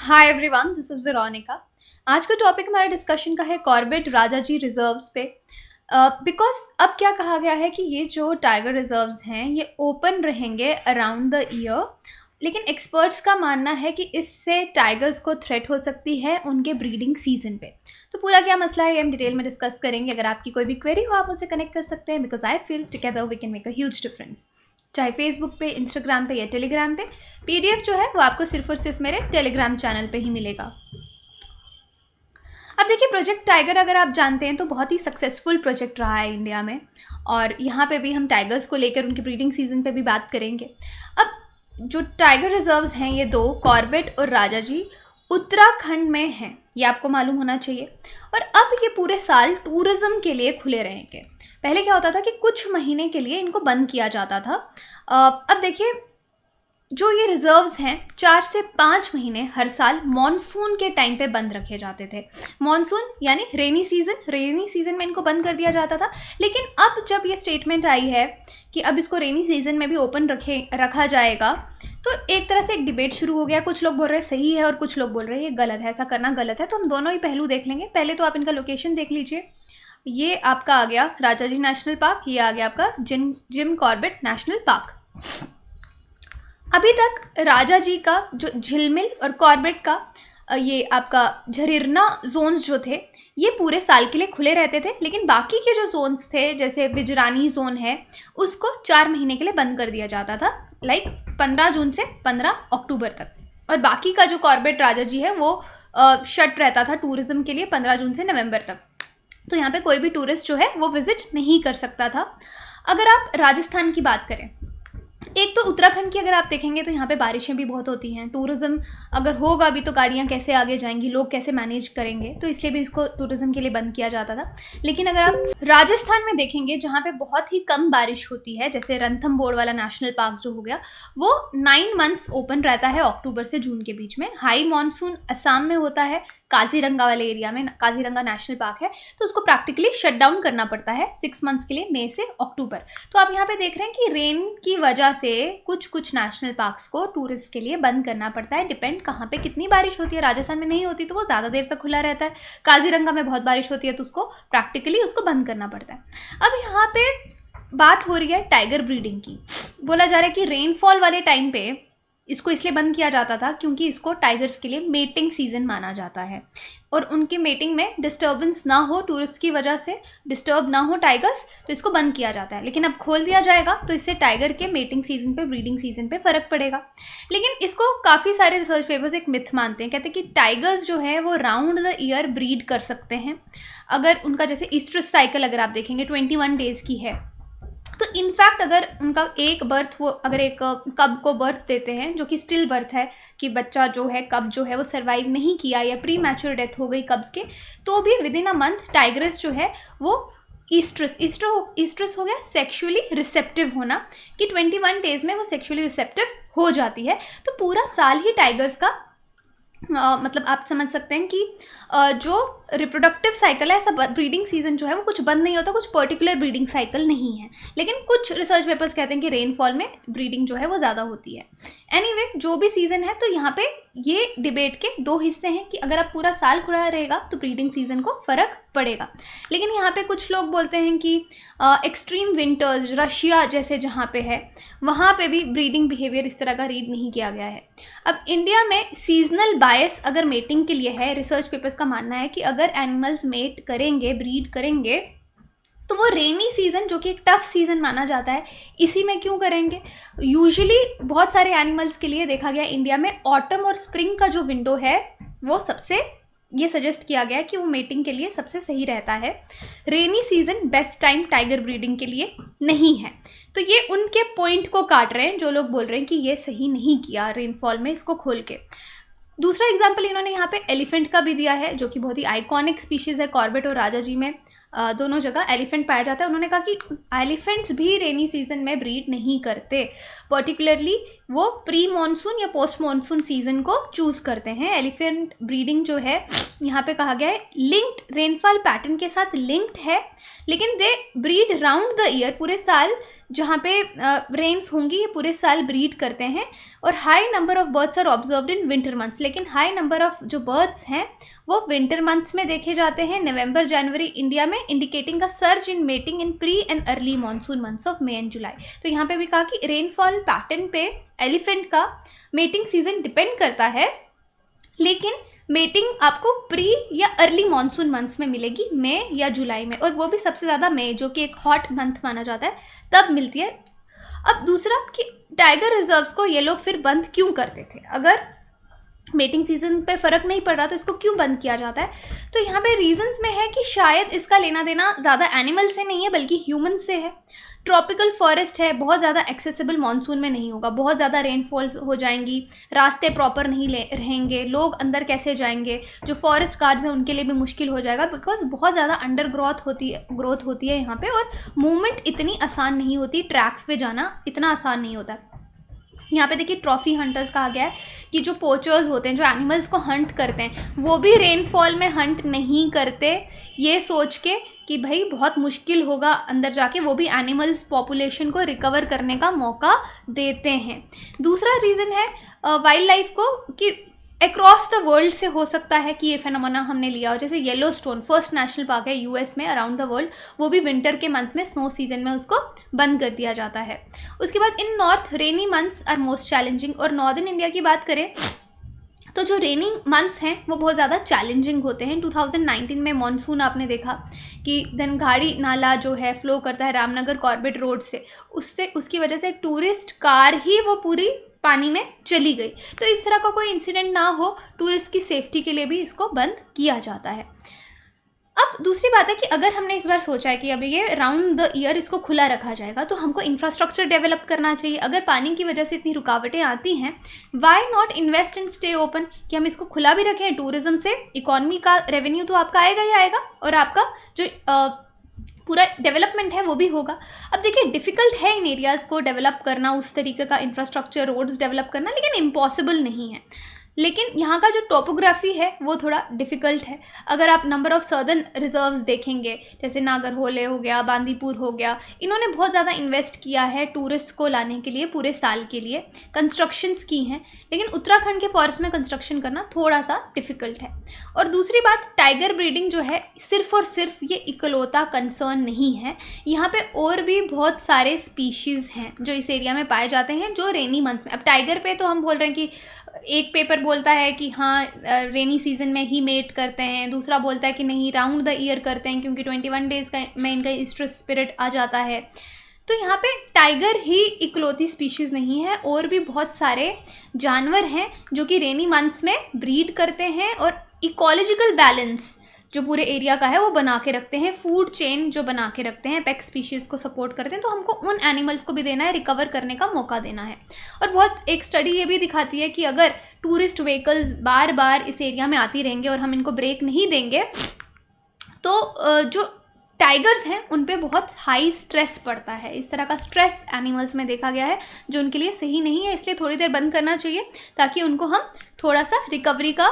Hi everyone, this is Veronica. आज का topic हमारे डिस्कशन का है कॉर्बेट राजाजी रिजर्व्स पे। बिकॉज अब क्या कहा गया है कि ये जो टाइगर रिजर्व्स हैं ये ओपन रहेंगे अराउंड द ईयर, लेकिन एक्सपर्ट्स का मानना है कि इससे टाइगर्स को थ्रेट हो सकती है उनके ब्रीडिंग सीजन पे। तो पूरा क्या मसला है ये हम डिटेल में डिस्कस करेंगे। अगर आपकी कोई भी क्वेरी हो आप मुझसे कनेक्ट कर सकते हैं, because I feel together we can make a huge difference. चाहे फेसबुक पे, इंस्टाग्राम पे या टेलीग्राम पे। पीडीएफ जो है वो आपको सिर्फ और सिर्फ मेरे टेलीग्राम चैनल पे ही मिलेगा। अब देखिए, प्रोजेक्ट टाइगर अगर आप जानते हैं तो बहुत ही सक्सेसफुल प्रोजेक्ट रहा है इंडिया में, और यहाँ पे भी हम टाइगर्स को लेकर उनके ब्रीडिंग सीजन पे भी बात करेंगे। अब जो टाइगर रिजर्व्स हैं ये दो, कॉर्बेट और राजाजी, उत्तराखंड में हैं, ये आपको मालूम होना चाहिए। और अब ये पूरे साल टूरिज्म के लिए खुले रहेंगे। पहले क्या होता था कि कुछ महीने के लिए इनको बंद किया जाता था। अब देखिए, जो ये रिजर्व्स हैं 4 से 5 महीने हर साल मॉनसून के टाइम पे बंद रखे जाते थे। मॉनसून यानी रेनी सीजन में इनको बंद कर दिया जाता था। लेकिन अब जब ये स्टेटमेंट आई है कि अब इसको रेनी सीजन में भी ओपन रखा जाएगा, तो एक तरह से एक डिबेट शुरू हो गया। कुछ लोग बोल रहे हैं सही है और कुछ लोग बोल रहे हैं ये गलत है, ऐसा करना गलत है। तो हम दोनों ही पहलू देख लेंगे। पहले तो आप इनका लोकेशन देख लीजिए। ये आपका आ गया राजाजी नेशनल पार्क, ये आ गया आपका जिम कॉर्बेट नेशनल पार्क। अभी तक राजाजी का जो झिलमिल और कॉर्बेट का ये आपका झरिरना जोन्स जो थे ये पूरे साल के लिए खुले रहते थे, लेकिन बाकी के जो जोन्स थे जैसे विजरानी जोन है उसको 4 महीने के लिए बंद कर दिया जाता था, लाइक 15 जून से 15 अक्टूबर तक। और बाकी का जो कॉर्बेट राजाजी है वो शट रहता था टूरिज्म के लिए 15 जून से नवंबर तक। तो यहाँ पे कोई भी टूरिस्ट जो है वो विजिट नहीं कर सकता था। अगर आप राजस्थान की बात करें, एक तो उत्तराखंड की अगर आप देखेंगे तो यहाँ पे बारिशें भी बहुत होती हैं। टूरिज्म अगर होगा भी तो गाड़ियाँ कैसे आगे जाएंगी, लोग कैसे मैनेज करेंगे, तो इसलिए भी इसको टूरिज्म के लिए बंद किया जाता था। लेकिन अगर आप राजस्थान में देखेंगे जहाँ पे बहुत ही कम बारिश होती है, जैसे रणथंबोर वाला नेशनल पार्क जो हो गया, वो 9 मंथ्स ओपन रहता है अक्टूबर से जून के बीच में। हाई मानसून असम में होता है, काजीरंगा वाले एरिया में, काजीरंगा नेशनल पार्क है, तो उसको प्रैक्टिकली शट डाउन करना पड़ता है 6 मंथ्स के लिए, मई से अक्टूबर। तो आप यहाँ पे देख रहे हैं कि रेन की वजह से कुछ नेशनल पार्क्स को टूरिस्ट के लिए बंद करना पड़ता है। डिपेंड कहाँ पे कितनी बारिश होती है। राजस्थान में नहीं होती तो वो ज़्यादा देर तक खुला रहता है। काजीरंगा में बहुत बारिश होती है तो उसको प्रैक्टिकली उसको बंद करना पड़ता है। अब यहाँ पे बात हो रही है टाइगर ब्रीडिंग की। बोला जा रहा है कि रेनफॉल वाले टाइम पे इसको इसलिए बंद किया जाता था क्योंकि इसको टाइगर्स के लिए मेटिंग सीजन माना जाता है, और उनकी मेटिंग में डिस्टर्बेंस ना हो, टूरिस्ट की वजह से डिस्टर्ब ना हो टाइगर्स, तो इसको बंद किया जाता है। लेकिन अब खोल दिया जाएगा तो इससे टाइगर के मेटिंग सीजन पे, ब्रीडिंग सीजन पे फ़र्क पड़ेगा। लेकिन इसको काफ़ी सारे रिसर्च पेपर्स एक मिथ मानते हैं। कहते हैं कि टाइगर्स जो है वो राउंड द ईयर ब्रीड कर सकते हैं। अगर उनका जैसे ईस्ट्रस साइकिल अगर आप देखेंगे 21 डेज़ की है, तो इनफैक्ट अगर उनका एक बर्थ, वो अगर एक कब को बर्थ देते हैं जो कि स्टिल बर्थ है, कि बच्चा जो है कब जो है वो सर्वाइव नहीं किया या प्री मैच्योर डेथ हो गई कब्ज के, तो भी with in a month tigress जो है वो ईस्ट्रस हो गया सेक्सुअली रिसेप्टिव होना, कि 21 डेज में वो सेक्सुअली रिसेप्टिव हो जाती है। तो पूरा साल ही टाइगर्स का मतलब आप समझ सकते हैं कि जो रिप्रोडक्टिव साइकिल है, ऐसा ब्रीडिंग सीजन जो है वो कुछ बंद नहीं होता, कुछ पर्टिकुलर ब्रीडिंग साइकिल नहीं है। लेकिन कुछ रिसर्च पेपर्स कहते हैं कि रेनफॉल में ब्रीडिंग जो है वो ज़्यादा होती है। एनीवे, जो भी सीज़न है, तो यहाँ पे ये डिबेट के 2 हिस्से हैं कि अगर आप पूरा साल खुला रहेगा तो ब्रीडिंग सीजन को फ़र्क पड़ेगा। लेकिन यहाँ पे कुछ लोग बोलते हैं कि एक्सट्रीम विंटर्स, रशिया जैसे जहाँ पे है, वहाँ पे भी ब्रीडिंग बिहेवियर इस तरह का रीड नहीं किया गया है। अब इंडिया में सीजनल बायस अगर मेटिंग के लिए है, रिसर्च पेपर्स का मानना है कि अगर एनिमल्स मेट करेंगे, ब्रीड करेंगे, तो वो रेनी सीज़न जो कि एक टफ सीज़न माना जाता है, इसी में क्यों करेंगे। यूजुअली बहुत सारे एनिमल्स के लिए देखा गया इंडिया में ऑटम और स्प्रिंग का जो विंडो है वो सबसे, ये सजेस्ट किया गया है कि वो मेटिंग के लिए सबसे सही रहता है। Rainy season best time tiger breeding के लिए नहीं है। तो ये उनके पॉइंट को काट रहे हैं जो लोग बोल रहे हैं कि ये सही नहीं किया रेनफॉल में इसको खोल के। दूसरा एग्जाम्पल इन्होंने यहाँ पे एलिफेंट का भी दिया है, जो कि बहुत ही आइकॉनिक स्पीशीज़ है कॉर्बेट और राजाजी में। दोनों जगह एलिफेंट पाया जाता है। उन्होंने कहा कि एलिफेंट्स भी रेनी सीजन में ब्रीड नहीं करते, पर्टिकुलरली वो प्री मानसून या पोस्ट मानसून सीजन को चूज़ करते हैं। एलिफेंट ब्रीडिंग जो है यहाँ पे कहा गया है लिंक्ड रेनफॉल पैटर्न के साथ लिंक्ड है, लेकिन दे ब्रीड राउंड द ईयर, पूरे साल जहाँ पे रेन्स होंगी ये पूरे साल ब्रीड करते हैं। और high number of birds are observed in winter months, लेकिन हाई नंबर ऑफ जो बर्ड्स हैं वो विंटर मंथ्स में देखे जाते हैं, नवंबर जनवरी इंडिया में, indicating a surge in mating in pre and early monsoon months of May and July. तो यहाँ पे भी कहा कि रेनफॉल पैटर्न पे एलिफेंट का मेटिंग सीजन डिपेंड करता है, लेकिन मेटिंग आपको प्री या अर्ली मानसून मंथ्स में मिलेगी, मई या जुलाई में, और वो भी सबसे ज़्यादा मई जो कि एक हॉट मंथ माना जाता है तब मिलती है। अब दूसरा कि टाइगर रिजर्व्स को ये लोग फिर बंद क्यों करते थे, अगर मेटिंग सीजन पे फ़र्क नहीं पड़ रहा तो इसको क्यों बंद किया जाता है। तो यहाँ पे रीजंस में है कि शायद इसका लेना देना ज़्यादा एनिमल से नहीं है बल्कि ह्यूमन से है। ट्रॉपिकल फॉरेस्ट है, बहुत ज़्यादा एक्सेसिबल मानसून में नहीं होगा, बहुत ज़्यादा रेनफॉल्स हो जाएंगी, रास्ते प्रॉपर नहीं रहेंगे, लोग अंदर कैसे जाएंगे, जो फॉरेस्ट गार्ड्स हैं उनके लिए भी मुश्किल हो जाएगा, बिकॉज बहुत ज़्यादा अंडर ग्रोथ होती है यहाँ पे, और मूवमेंट इतनी आसान नहीं होती, ट्रैक्स पे जाना इतना आसान नहीं होता। यहाँ पे देखिए ट्रॉफी हंटर्स कहा गया है कि जो पोचर्स होते हैं, जो एनिमल्स को हंट करते हैं, वो भी रेनफॉल में हंट नहीं करते ये सोच के कि भाई बहुत मुश्किल होगा अंदर जाके, वो भी एनिमल्स पॉपुलेशन को रिकवर करने का मौका देते हैं। दूसरा रीज़न है वाइल्ड लाइफ को कि अक्रॉस द वर्ल्ड से हो सकता है कि ये फेनोमेना हमने लिया हो, जैसे येलोस्टोन फर्स्ट नेशनल पार्क है यूएस में अराउंड द वर्ल्ड, वो भी विंटर के मंथ में स्नो सीजन में उसको बंद कर दिया जाता है। उसके बाद in north rainy months are most challenging, और नॉर्दर्न इंडिया की बात करें तो जो रेनी मंथ्स हैं वो बहुत ज़्यादा चैलेंजिंग होते हैं। 2019 में मॉनसून आपने देखा कि धनखाड़ी नाला जो है फ्लो करता है रामनगर कॉर्बेट रोड से, उसकी वजह से एक टूरिस्ट कार ही वो पूरी पानी में चली गई। तो इस तरह का कोई इंसिडेंट ना हो, टूरिस्ट की सेफ्टी के लिए भी इसको बंद किया जाता है। अब दूसरी बात है कि अगर हमने इस बार सोचा है कि अभी ये राउंड द ईयर इसको खुला रखा जाएगा, तो हमको इंफ्रास्ट्रक्चर डेवलप करना चाहिए। अगर पानी की वजह से इतनी रुकावटें आती हैं, why not invest in stay open, कि हम इसको खुला भी रखें, टूरिज्म से इकोनॉमी का रेवेन्यू तो आपका आएगा ही आएगा, और आपका जो पूरा डेवलपमेंट है वो भी होगा। अब देखिए डिफ़िकल्ट है इन एरियाज़ को डेवलप करना, उस तरीके का इंफ्रास्ट्रक्चर रोड्स डेवलप करना, लेकिन इम्पॉसिबल नहीं है। लेकिन यहाँ का जो टोपोग्राफी है वो थोड़ा डिफ़िकल्ट है। अगर आप नंबर ऑफ़ सर्दर्न रिजर्व्स देखेंगे, जैसे नागरहोले हो गया, बांदीपुर हो गया, इन्होंने बहुत ज़्यादा इन्वेस्ट किया है टूरिस्ट को लाने के लिए, पूरे साल के लिए कंस्ट्रक्शंस की हैं, लेकिन उत्तराखंड के फॉरेस्ट में कंस्ट्रक्शन करना थोड़ा सा डिफ़िकल्ट है। और दूसरी बात, टाइगर ब्रीडिंग जो है सिर्फ और सिर्फ ये इकलौता कंसर्न नहीं है, यहाँ पे और भी बहुत सारे स्पीशीज़ हैं जो इस एरिया में पाए जाते हैं जो रेनी मंथ्स में। अब टाइगर पे तो हम बोल रहे हैं कि एक पेपर बोलता है कि हाँ रेनी सीजन में ही मेट करते हैं, दूसरा बोलता है कि नहीं राउंड द ईयर करते हैं क्योंकि 21 डेज़ का में इनका स्ट्रेस स्पिरिट आ जाता है। तो यहाँ पे टाइगर ही इकलौती स्पीशीज़ नहीं है, और भी बहुत सारे जानवर हैं जो कि रेनी मंथ्स में ब्रीड करते हैं और इकोलॉजिकल बैलेंस जो पूरे एरिया का है वो बना के रखते हैं, फूड चेन जो बना के रखते हैं, पेक स्पीशीज़ को सपोर्ट करते हैं। तो हमको उन एनिमल्स को भी देना है, रिकवर करने का मौका देना है। और बहुत एक स्टडी ये भी दिखाती है कि अगर टूरिस्ट व्हीकल्स बार बार इस एरिया में आती रहेंगे और हम इनको ब्रेक नहीं देंगे, तो जो टाइगर्स हैं उन पे बहुत हाई स्ट्रेस पड़ता है। इस तरह का स्ट्रेस एनिमल्स में देखा गया है जो उनके लिए सही नहीं है, इसलिए थोड़ी देर बंद करना चाहिए ताकि उनको हम थोड़ा सा रिकवरी का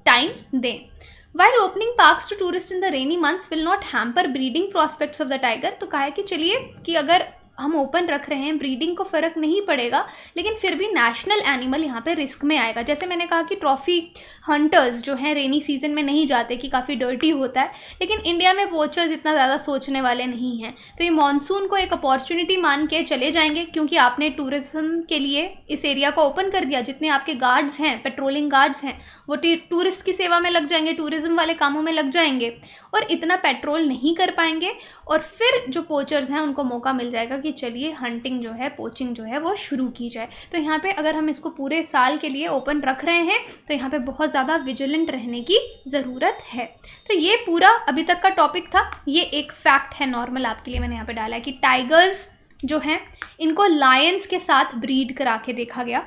टाइम दें। While opening parks to tourists in the rainy months will not hamper breeding prospects of the tiger, तो कहा है कि चलिए कि अगर हम ओपन रख रहे हैं, ब्रीडिंग को फ़र्क नहीं पड़ेगा, लेकिन फिर भी नेशनल एनिमल यहाँ पे रिस्क में आएगा। जैसे मैंने कहा कि ट्रॉफी हंटर्स जो हैं रेनी सीजन में नहीं जाते कि काफ़ी डर्टी होता है, लेकिन इंडिया में पोचर्स इतना ज़्यादा सोचने वाले नहीं हैं, तो ये मॉनसून को एक अपॉर्चुनिटी मान के चले जाएंगे क्योंकि आपने टूरिज़्म के लिए इस एरिया को ओपन कर दिया। जितने आपके गार्ड्स हैं, पेट्रोलिंग गार्ड्स हैं, वो टूरिस्ट की सेवा में लग जाएंगे, टूरिज़्म वाले कामों में लग जाएंगे और इतना पेट्रोल नहीं कर पाएंगे, और फिर जो पोचर्स हैं उनको मौका मिल जाएगा कि चलिए हंटिंग जो है, पोचिंग जो है वो शुरू की जाए। तो यहाँ पे अगर हम इसको पूरे साल के लिए ओपन रख रहे हैं तो यहाँ पे बहुत ज़्यादा विजिलेंट रहने की ज़रूरत है। तो ये पूरा अभी तक का टॉपिक था, ये एक फैक्ट है नॉर्मल आपके लिए मैंने यहाँ पे डाला है कि टाइगर्स जो हैं इनको लायंस के साथ ब्रीड करा के देखा गया,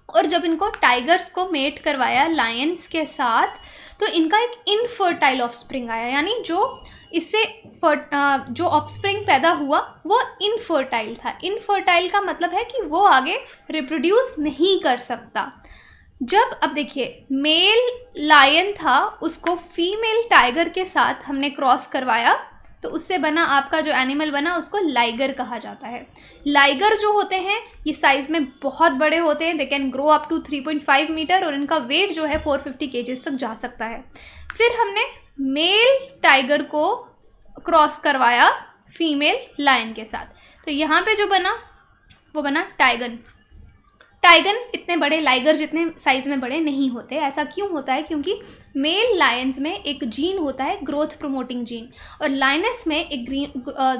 और जब इनको टाइगर्स को मेट करवाया लायंस के साथ तो इनका एक इनफर्टाइल ऑफस्प्रिंग आया, यानी जो इससे जो ऑफस्प्रिंग पैदा हुआ वो इनफर्टाइल था। इनफर्टाइल का मतलब है कि वो आगे रिप्रोड्यूस नहीं कर सकता। जब अब देखिए मेल लायन था, उसको फीमेल टाइगर के साथ हमने क्रॉस करवाया, तो उससे बना आपका जो एनिमल बना उसको लाइगर कहा जाता है। लाइगर जो होते हैं ये साइज़ में बहुत बड़े होते हैं, they can grow up to 3.5 metre, और इनका वेट जो है 450 केजीज तक जा सकता है। फिर हमने मेल टाइगर को क्रॉस करवाया फीमेल लायन के साथ, तो यहाँ पे जो बना वो बना टाइगन। टाइगन इतने बड़े लाइगर जितने साइज़ में बड़े नहीं होते। ऐसा क्यों होता है? क्योंकि मेल लायंस में एक जीन होता है ग्रोथ प्रमोटिंग जीन, और लायनस में एक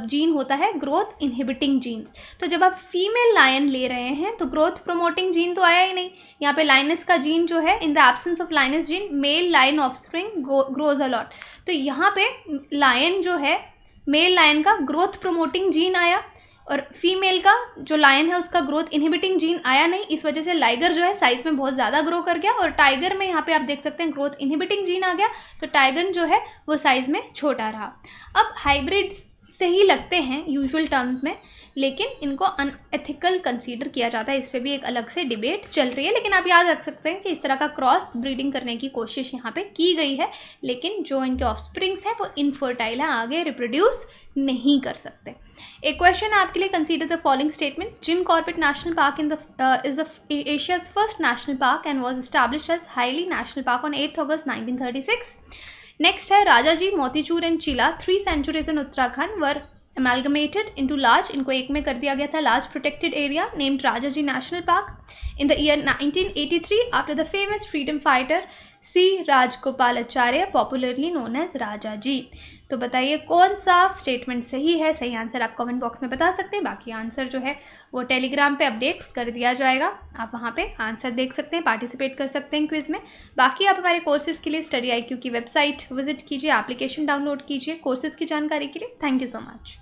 जीन होता है ग्रोथ इनहिबिटिंग जीन्स। तो जब आप फीमेल लायन ले रहे हैं तो ग्रोथ प्रमोटिंग जीन तो आया ही नहीं। यहाँ पे लायनस का जीन जो है, in the absence of lion's gene male lion offspring grows a lot. तो यहाँ पे लायन जो है, मेल लायन का ग्रोथ प्रमोटिंग जीन आया, और फीमेल का जो लायन है उसका ग्रोथ इनहिबिटिंग जीन आया नहीं। इस वजह से लाइगर जो है साइज़ में बहुत ज़्यादा ग्रो कर गया, और टाइगर में यहाँ पे आप देख सकते हैं ग्रोथ इनहिबिटिंग जीन आ गया, तो टाइगन जो है वो साइज़ में छोटा रहा। अब हाइब्रिड्स से ही लगते हैं यूजुअल टर्म्स में, लेकिन इनको अनएथिकल कंसीडर किया जाता है। इस पर भी एक अलग से डिबेट चल रही है, लेकिन आप याद रख सकते हैं कि इस तरह का क्रॉस ब्रीडिंग करने की कोशिश यहाँ पे की गई है, लेकिन जो इनके ऑफस्प्रिंग्स हैं वो इनफर्टाइल हैं, आगे रिप्रोड्यूस नहीं कर सकते। एक क्वेश्चन आपके लिए, consider the following statements. Jim Corbett National Park is Asia's first national park and was established as Hailey National Park on 8 August 1936। Next है Rajaji, Motichur and Chila 3 sanctuaries in Uttarakhand were amalgamated into large, इनको एक में कर दिया गया था, large protected area named Rajaji National Park in the year 1983 after the famous freedom fighter C. Rajgopalacharya, popularly known as राजा जी। तो बताइए कौन सा स्टेटमेंट सही है? सही आंसर आप कमेंट बॉक्स में बता सकते हैं। बाकी आंसर जो है वो टेलीग्राम पे अपडेट कर दिया जाएगा, आप वहाँ पे आंसर देख सकते हैं, पार्टिसिपेट कर सकते हैं क्विज़ में। बाकी आप हमारे कोर्सेज के लिए स्टडी IQ की वेबसाइट विजिट कीजिए, एप्लीकेशन डाउनलोड कीजिए कोर्सेज की जानकारी के लिए। Thank you so much.